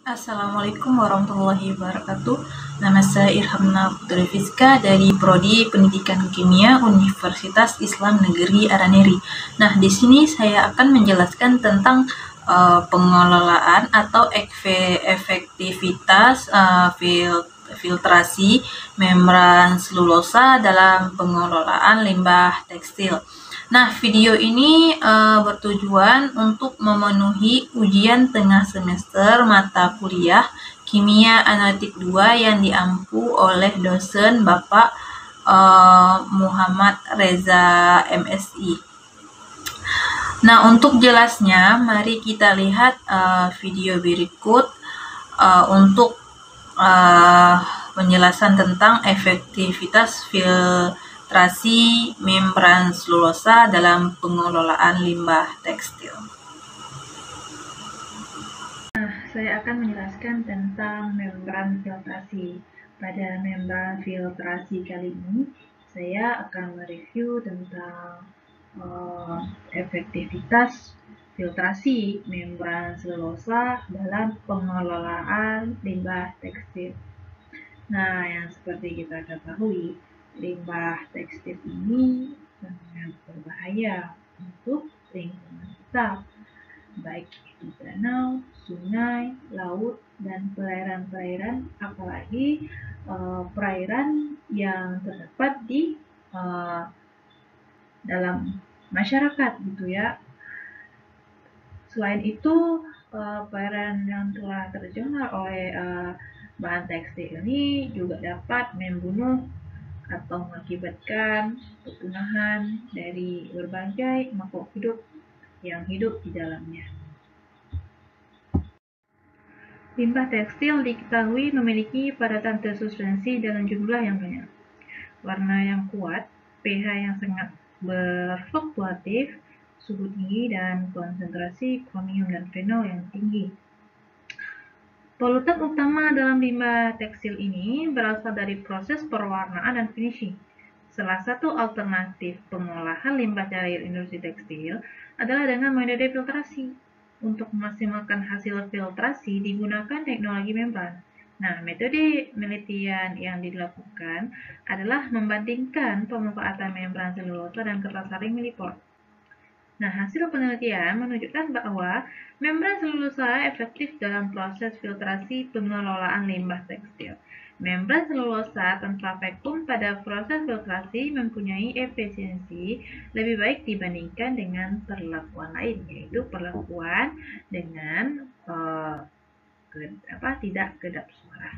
Assalamualaikum warahmatullahi wabarakatuh. Nama saya Irhamna Putri Fiska dari Prodi Pendidikan Kimia Universitas Islam Negeri Araneri. Nah, di sini saya akan menjelaskan tentang pengelolaan atau efektivitas filtrasi membran selulosa dalam pengelolaan limbah tekstil. Nah, video ini bertujuan untuk memenuhi ujian tengah semester mata kuliah Kimia Analitik 2 yang diampu oleh dosen Bapak Muhammad Reza MSI. Nah, untuk jelasnya, mari kita lihat video berikut untuk penjelasan tentang efektivitas filtrasi membran selulosa dalam pengelolaan limbah tekstil. Nah, saya akan menjelaskan tentang membran filtrasi. Pada membran filtrasi kali ini, saya akan mereview tentang efektivitas filtrasi membran selulosa dalam pengelolaan limbah tekstil. Nah, yang seperti kita ketahui, limbah tekstil ini sangat berbahaya untuk lingkungan kita, baik itu danau, sungai, laut, dan perairan-perairan, apalagi perairan yang terdapat di dalam masyarakat gitu ya. Selain itu, perairan yang telah tercemar oleh bahan tekstil ini juga dapat membunuh atau mengakibatkan kepunahan dari berbagai makhluk hidup yang hidup di dalamnya. Limbah tekstil diketahui memiliki padatan tersubstansi dalam jumlah yang banyak, warna yang kuat, pH yang sangat berfluktuatif, suhu tinggi, dan konsentrasi kromium dan fenol yang tinggi. Polutan utama dalam limbah tekstil ini berasal dari proses pewarnaan dan finishing. Salah satu alternatif pengolahan limbah cair industri tekstil adalah dengan metode filtrasi. Untuk memaksimalkan hasil filtrasi digunakan teknologi membran. Nah, metode penelitian yang dilakukan adalah membandingkan pemanfaatan membran selulosa dan kertas saring milipol. Nah, hasil penelitian menunjukkan bahwa membran selulosa efektif dalam proses filtrasi pengelolaan limbah tekstil. Membran selulosa tanpa vakum pada proses filtrasi mempunyai efisiensi lebih baik dibandingkan dengan perlakuan lain, yaitu perlakuan dengan tidak kedap suara.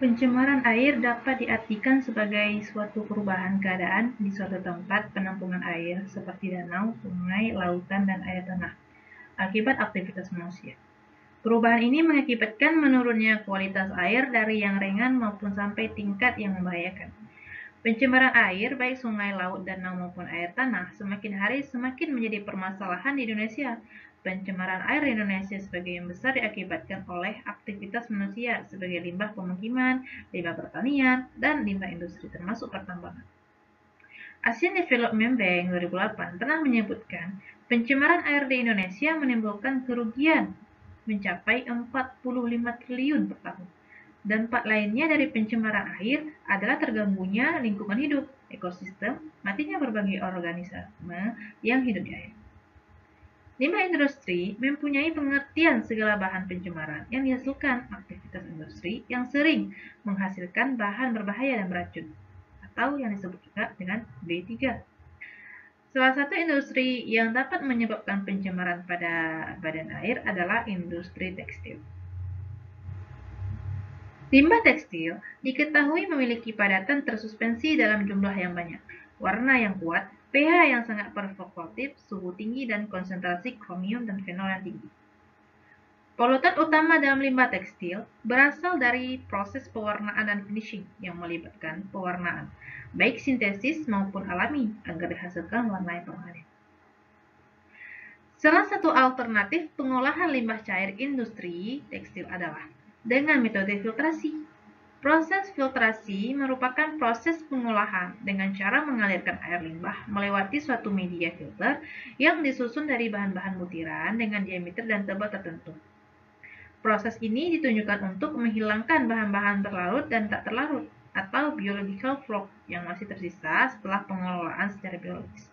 Pencemaran air dapat diartikan sebagai suatu perubahan keadaan di suatu tempat penampungan air seperti danau, sungai, lautan, dan air tanah akibat aktivitas manusia. Perubahan ini mengakibatkan menurunnya kualitas air dari yang ringan maupun sampai tingkat yang membahayakan. Pencemaran air, baik sungai, laut, danau maupun air tanah, semakin hari semakin menjadi permasalahan di Indonesia. Pencemaran air di Indonesia sebagian besar diakibatkan oleh aktivitas manusia sebagai limbah pemukiman, limbah pertanian, dan limbah industri termasuk pertambangan. Asian Development Bank 2008 pernah menyebutkan pencemaran air di Indonesia menimbulkan kerugian mencapai 45 triliun per tahun. Dampak lainnya dari pencemaran air adalah terganggunya lingkungan hidup, ekosistem, matinya berbagai organisme yang hidup di air. Limbah industri mempunyai pengertian segala bahan pencemaran yang dihasilkan aktivitas industri yang sering menghasilkan bahan berbahaya dan beracun, atau yang disebut juga dengan B3. Salah satu industri yang dapat menyebabkan pencemaran pada badan air adalah industri tekstil. Limbah tekstil diketahui memiliki padatan tersuspensi dalam jumlah yang banyak, warna yang kuat, pH yang sangat perfluktuatif, suhu tinggi, dan konsentrasi kromium dan fenol yang tinggi. Polutan utama dalam limbah tekstil berasal dari proses pewarnaan dan finishing yang melibatkan pewarnaan, baik sintesis maupun alami, agar dihasilkan warna yang permanen. Salah satu alternatif pengolahan limbah cair industri tekstil adalah dengan metode filtrasi. Proses filtrasi merupakan proses pengolahan dengan cara mengalirkan air limbah melewati suatu media filter yang disusun dari bahan-bahan butiran dengan diameter dan tebal tertentu. Proses ini ditunjukkan untuk menghilangkan bahan-bahan berlarut dan tak terlarut atau biological flow yang masih tersisa setelah pengelolaan secara biologis.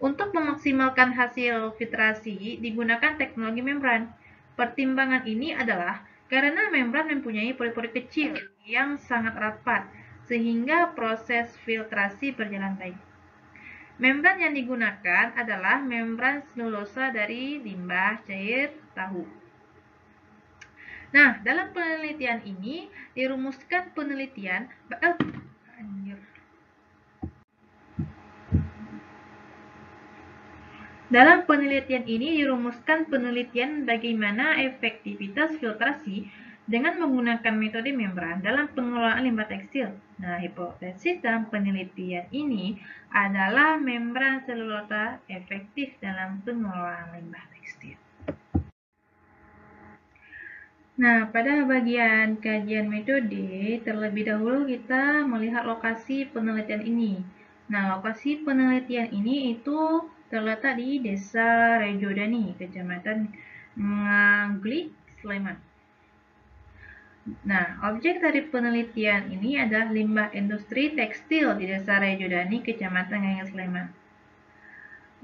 Untuk memaksimalkan hasil filtrasi digunakan teknologi membran. Pertimbangan ini adalah karena membran mempunyai pori-pori kecil yang sangat rapat sehingga proses filtrasi berjalan baik. Membran yang digunakan adalah membran selulosa dari limbah cair tahu. Nah, dalam penelitian ini dirumuskan penelitian bagaimana efektivitas filtrasi dengan menggunakan metode membran dalam pengelolaan limbah tekstil. Nah, hipotesis dalam penelitian ini adalah membran selulosa efektif dalam pengelolaan limbah tekstil. Nah, pada bagian kajian metode, terlebih dahulu kita melihat lokasi penelitian ini. Nah, lokasi penelitian ini itu terletak di Desa Rejodani, Kecamatan Ngaglik, Sleman. Nah, objek dari penelitian ini adalah limbah industri tekstil di Desa Rejodani, Kecamatan Ngaglik, Sleman.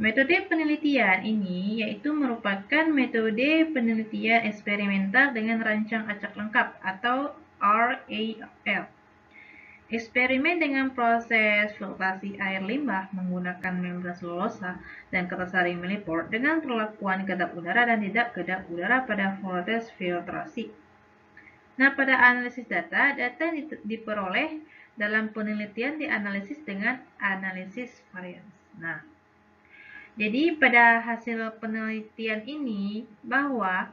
Metode penelitian ini yaitu merupakan metode penelitian eksperimental dengan rancang acak lengkap atau RAL. Eksperimen dengan proses filtrasi air limbah menggunakan membran selulosa dan kertas saring melipor dengan perlakuan kedap udara dan tidak kedap udara pada proses filtrasi. Nah, pada analisis data yang diperoleh dalam penelitian dianalisis dengan analisis varians. Nah, jadi pada hasil penelitian ini bahwa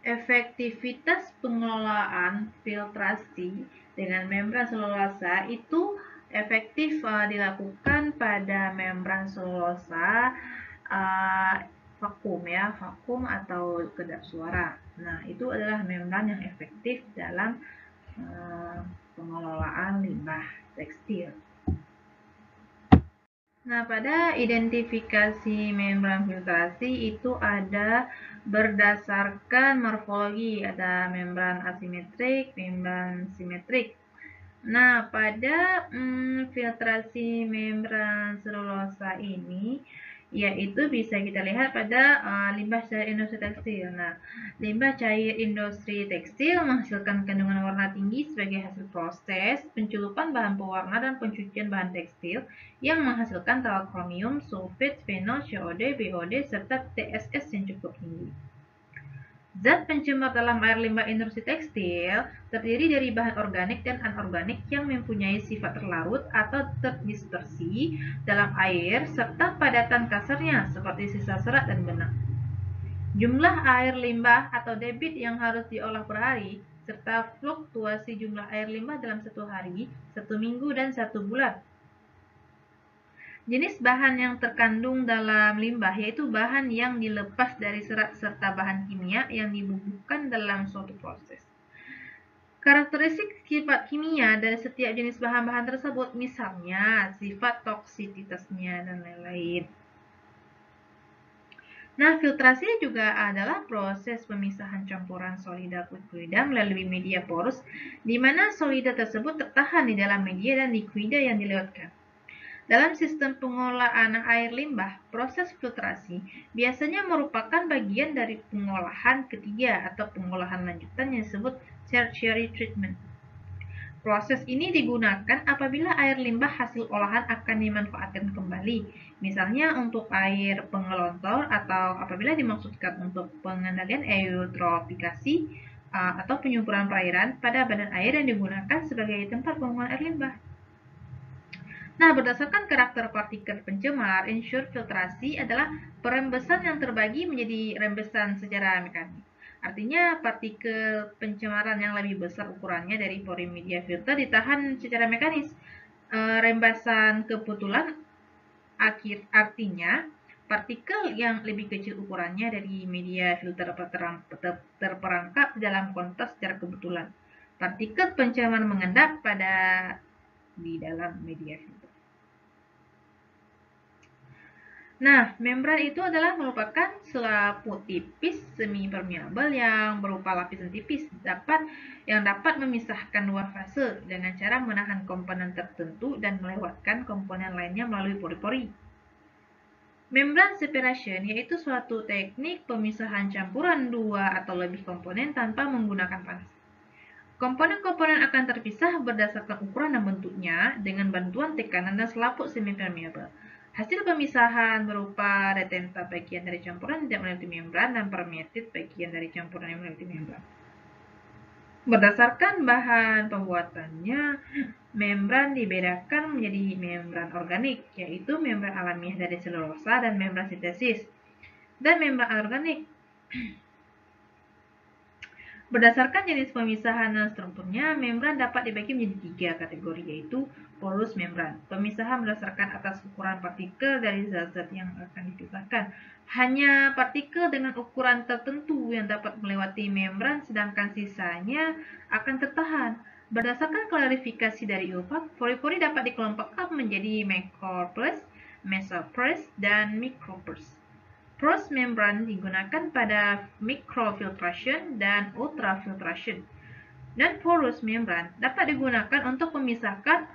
efektivitas pengelolaan filtrasi dengan membran selulosa itu efektif dilakukan pada membran selulosa vakum atau kedap suara. Nah, itu adalah membran yang efektif dalam pengelolaan limbah tekstil. Nah, pada identifikasi membran filtrasi itu ada berdasarkan morfologi, ada membran asimetrik, membran simetrik. Nah, pada filtrasi membran selulosa ini yaitu bisa kita lihat pada limbah cair industri tekstil. Nah, limbah cair industri tekstil menghasilkan kandungan warna tinggi sebagai hasil proses pencelupan bahan pewarna dan pencucian bahan tekstil yang menghasilkan kromium, sulfat, fenol, COD, BOD, serta TSS yang cukup tinggi. Zat pencemar dalam air limbah industri tekstil terdiri dari bahan organik dan anorganik yang mempunyai sifat terlarut atau terdispersi dalam air serta padatan kasarnya seperti sisa serat dan benang. Jumlah air limbah atau debit yang harus diolah per hari serta fluktuasi jumlah air limbah dalam satu hari, satu minggu, dan satu bulan. Jenis bahan yang terkandung dalam limbah yaitu bahan yang dilepas dari serat serta bahan kimia yang dibubuhkan dalam suatu proses. Karakteristik sifat kimia dari setiap jenis bahan-bahan tersebut, misalnya sifat toksisitasnya dan lain-lain. Nah, filtrasi juga adalah proses pemisahan campuran solida liquida melalui media porus, di mana solida tersebut tertahan di dalam media dan liquida yang dilewatkan. Dalam sistem pengolahan air limbah, proses filtrasi biasanya merupakan bagian dari pengolahan ketiga atau pengolahan lanjutan yang disebut tertiary treatment. Proses ini digunakan apabila air limbah hasil olahan akan dimanfaatkan kembali, misalnya untuk air pengelontor atau apabila dimaksudkan untuk pengendalian eutrofikasi atau penyumpuran perairan pada badan air yang digunakan sebagai tempat pembuangan air limbah. Nah, berdasarkan karakter partikel pencemar, ensur filtrasi adalah perembesan yang terbagi menjadi rembesan secara mekanik. Artinya, partikel pencemaran yang lebih besar ukurannya dari pori media filter ditahan secara mekanis. Rembesan kebetulan artinya partikel yang lebih kecil ukurannya dari media filter terperangkap dalam kontak secara kebetulan. partikel pencemaran mengendap di dalam media filter. Nah, membran itu adalah merupakan selaput tipis semi-permeabel yang berupa lapisan tipis yang dapat memisahkan dua fase dengan cara menahan komponen tertentu dan melewatkan komponen lainnya melalui pori-pori. Membran separation yaitu suatu teknik pemisahan campuran dua atau lebih komponen tanpa menggunakan panas. Komponen-komponen akan terpisah berdasarkan ukuran dan bentuknya dengan bantuan tekanan dan selaput semi-permeabel. Hasil pemisahan berupa retenta bagian dari campuran tidak melewati membran dan permeated bagian dari campuran yang melewati membran. Berdasarkan bahan pembuatannya, membran dibedakan menjadi membran organik, yaitu membran alamiah dari selulosa dan membran sintesis. Dan membran anorganik berdasarkan jenis pemisahan dan strukturnya, membran dapat dibagi menjadi tiga kategori, yaitu porous membran. Pemisahan berdasarkan atas ukuran partikel dari zat-zat yang akan dipisahkan. Hanya partikel dengan ukuran tertentu yang dapat melewati membran, sedangkan sisanya akan tertahan. Berdasarkan klarifikasi dari UFAC, pori-pori dapat dikelompokkan menjadi macropores, mesopores, dan micropores. Porous membran digunakan pada microfiltration dan ultrafiltration. Dan porous membran dapat digunakan untuk memisahkan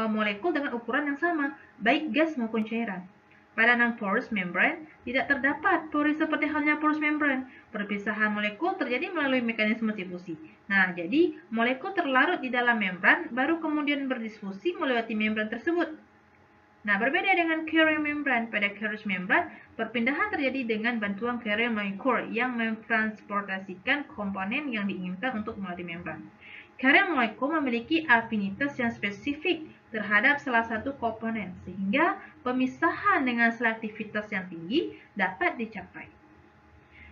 molekul dengan ukuran yang sama, baik gas maupun cairan. Pada non-porous membran tidak terdapat pori seperti halnya porous membran. Perpisahan molekul terjadi melalui mekanisme difusi. Nah, jadi molekul terlarut di dalam membran, baru kemudian berdisfusi melewati membran tersebut. Nah, berbeda dengan carrier membran. Pada carrier membran, perpindahan terjadi dengan bantuan carrier molecule yang mentransportasikan komponen yang diinginkan untuk melalui membran. Carrier molecule memiliki afinitas yang spesifik terhadap salah satu komponen, sehingga pemisahan dengan selektivitas yang tinggi dapat dicapai.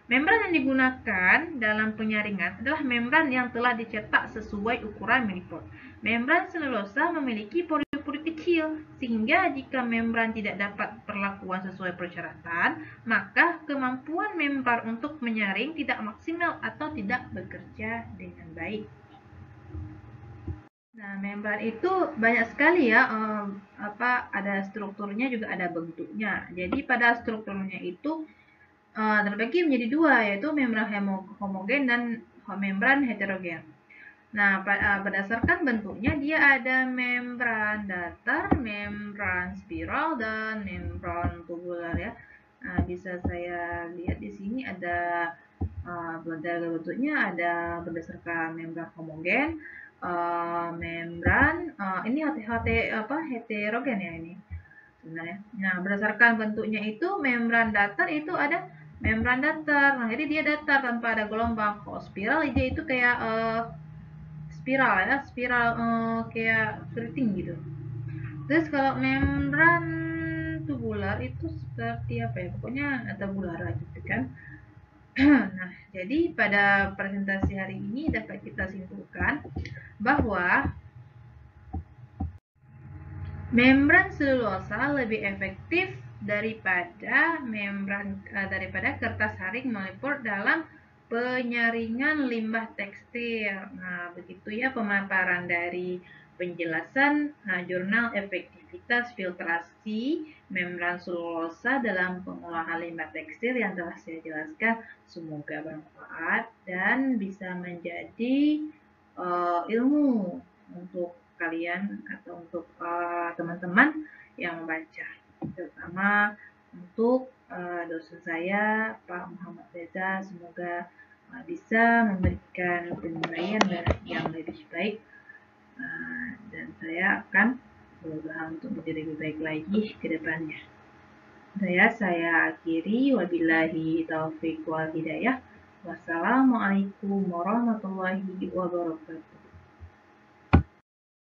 Membran yang digunakan dalam penyaringan adalah membran yang telah dicetak sesuai ukuran miliport. Membran selulosa memiliki pori-pori kecil, sehingga jika membran tidak dapat perlakuan sesuai persyaratan, maka kemampuan membran untuk menyaring tidak maksimal atau tidak bekerja dengan baik. Nah, membran itu banyak sekali ya, ada strukturnya juga ada bentuknya. Jadi pada strukturnya itu terbagi menjadi dua, yaitu membran homogen dan membran heterogen. Nah, berdasarkan bentuknya dia ada membran datar, membran spiral, dan membran tubular ya. Nah, bisa saya lihat di sini ada bentuknya ada berdasarkan membran homogen, membran ini heterogen ya ini sebenarnya. Nah, berdasarkan bentuknya itu membran datar itu ada membran datar. Nah, jadi dia datar tanpa ada gelombang. Kalau spiral dia itu kayak spiral ya, kayak keriting gitu. Terus kalau membran tubular itu seperti apa ya? Pokoknya tabular gitu kan. Nah, jadi pada presentasi hari ini dapat kita simpulkan bahwa membran selulosa lebih efektif daripada kertas saring moliport dalam penyaringan limbah tekstil. Nah, begitu ya pemaparan dari penjelasan jurnal efektivitas filtrasi membran selulosa dalam pengolahan limbah tekstil yang telah saya jelaskan. Semoga bermanfaat dan bisa menjadi ilmu untuk kalian atau untuk teman-teman yang membaca, terutama untuk dosen saya Pak Muhammad Reza. Semoga bisa memberikan penilaian yang lebih baik dan saya akan berusaha untuk menjadi lebih baik lagi ke depannya. Saya akhiri, wabillahi taufiq wal hidayah. Wassalamualaikum warahmatullahi wabarakatuh.